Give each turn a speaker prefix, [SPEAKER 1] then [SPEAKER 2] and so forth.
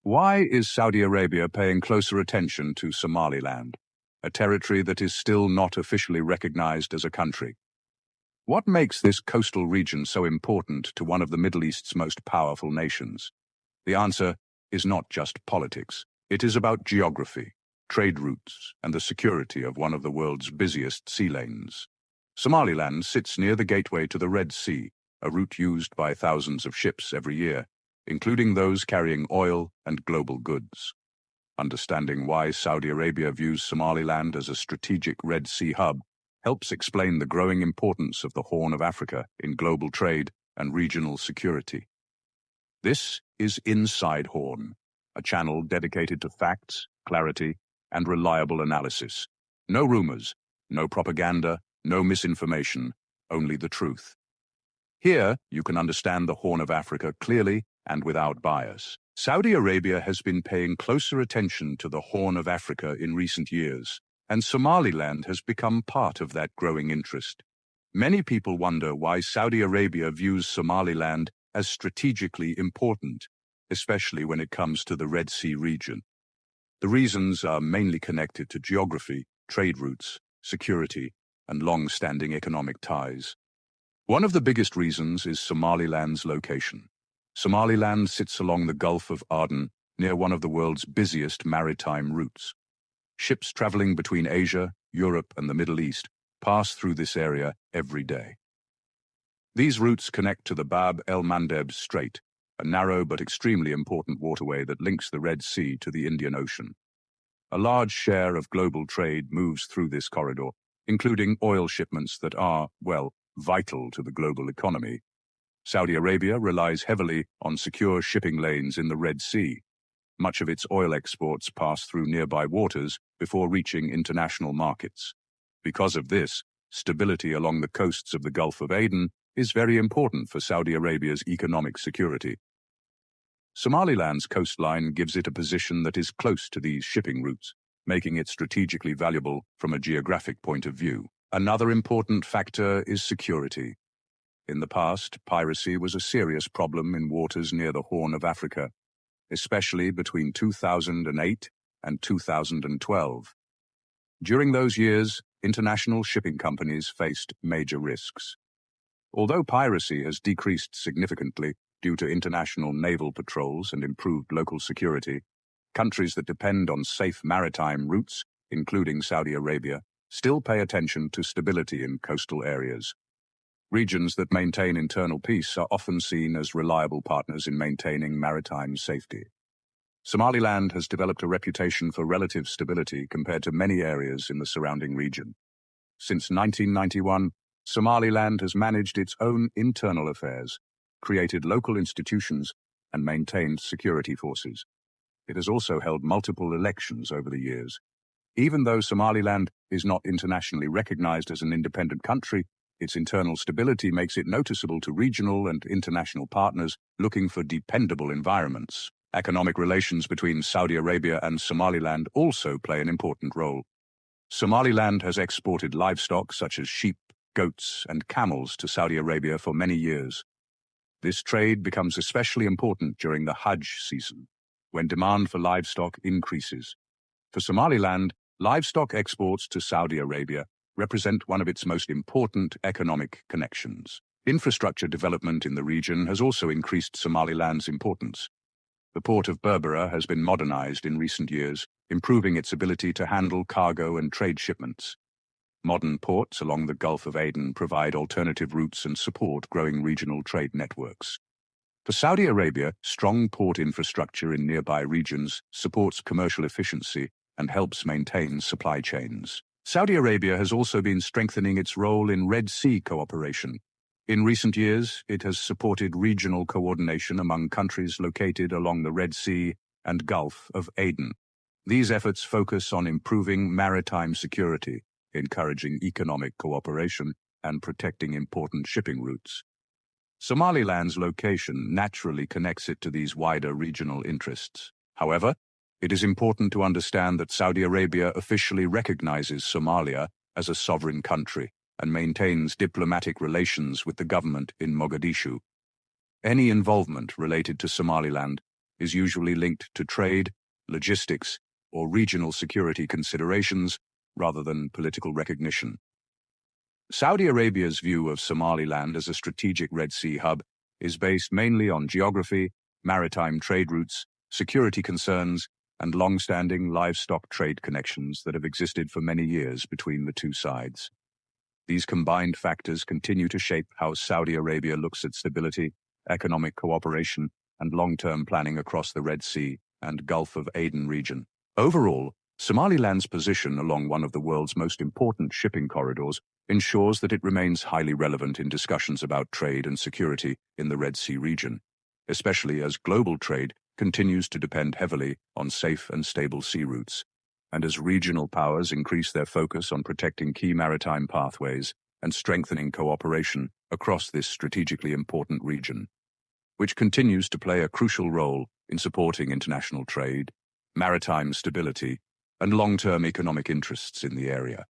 [SPEAKER 1] Why is Saudi Arabia paying closer attention to Somaliland, a territory that is still not officially recognized as a country? What makes this coastal region so important to one of the Middle East's most powerful nations? The answer is not just politics. It is about geography, trade routes, and the security of one of the world's busiest sea lanes. Somaliland sits near the gateway to the Red Sea, a route used by thousands of ships every year, including those carrying oil and global goods. Understanding why Saudi Arabia views Somaliland as a strategic Red Sea hub helps explain the growing importance of the Horn of Africa in global trade and regional security. This is Inside Horn, a channel dedicated to facts, clarity, and reliable analysis. No rumors, no propaganda, no misinformation, only the truth. Here, you can understand the Horn of Africa clearly and without bias. Saudi Arabia has been paying closer attention to the Horn of Africa in recent years, and Somaliland has become part of that growing interest. Many people wonder why Saudi Arabia views Somaliland as strategically important, especially when it comes to the Red Sea region. The reasons are mainly connected to geography, trade routes, security, and long-standing economic ties. One of the biggest reasons is Somaliland's location. Somaliland sits along the Gulf of Aden, near one of the world's busiest maritime routes. Ships traveling between Asia, Europe, and the Middle East pass through this area every day. These routes connect to the Bab el-Mandeb Strait, a narrow but extremely important waterway that links the Red Sea to the Indian Ocean. A large share of global trade moves through this corridor, including oil shipments that are, well, vital to the global economy. Saudi Arabia relies heavily on secure shipping lanes in the Red Sea. Much of its oil exports pass through nearby waters before reaching international markets. Because of this, stability along the coasts of the Gulf of Aden is very important for Saudi Arabia's economic security. Somaliland's coastline gives it a position that is close to these shipping routes, making it strategically valuable from a geographic point of view. Another important factor is security. In the past, piracy was a serious problem in waters near the Horn of Africa, especially between 2008 and 2012. During those years, international shipping companies faced major risks. Although piracy has decreased significantly due to international naval patrols and improved local security, countries that depend on safe maritime routes, including Saudi Arabia, still pay attention to stability in coastal areas. Regions that maintain internal peace are often seen as reliable partners in maintaining maritime safety. Somaliland has developed a reputation for relative stability compared to many areas in the surrounding region. Since 1991, Somaliland has managed its own internal affairs, created local institutions, and maintained security forces. It has also held multiple elections over the years. Even though Somaliland is not internationally recognized as an independent country, its internal stability makes it noticeable to regional and international partners looking for dependable environments. Economic relations between Saudi Arabia and Somaliland also play an important role. Somaliland has exported livestock such as sheep, goats, and camels to Saudi Arabia for many years. This trade becomes especially important during the Hajj season, when demand for livestock increases. For Somaliland, livestock exports to Saudi Arabia represent one of its most important economic connections. Infrastructure development in the region has also increased Somaliland's importance. The port of Berbera has been modernized in recent years, improving its ability to handle cargo and trade shipments. Modern ports along the Gulf of Aden provide alternative routes and support growing regional trade networks. For Saudi Arabia, strong port infrastructure in nearby regions supports commercial efficiency and helps maintain supply chains. Saudi Arabia has also been strengthening its role in Red Sea cooperation. In recent years, it has supported regional coordination among countries located along the Red Sea and Gulf of Aden. These efforts focus on improving maritime security, encouraging economic cooperation, and protecting important shipping routes. Somaliland's location naturally connects it to these wider regional interests. However, it is important to understand that Saudi Arabia officially recognizes Somalia as a sovereign country and maintains diplomatic relations with the government in Mogadishu. Any involvement related to Somaliland, is usually linked to trade, logistics, or regional security considerations rather than political recognition. Saudi Arabia's view of Somaliland as a strategic Red Sea hub is based mainly on geography, maritime trade routes, security concerns, and long-standing livestock trade connections that have existed for many years between the two sides. These combined factors continue to shape how Saudi Arabia looks at stability, economic cooperation, and long-term planning across the Red Sea and Gulf of Aden region. Overall, Somaliland's position along one of the world's most important shipping corridors ensures that it remains highly relevant in discussions about trade and security in the Red Sea region, especially as global trade continues to depend heavily on safe and stable sea routes, and as regional powers increase their focus on protecting key maritime pathways and strengthening cooperation across this strategically important region, which continues to play a crucial role in supporting international trade, maritime stability, and long-term economic interests in the area.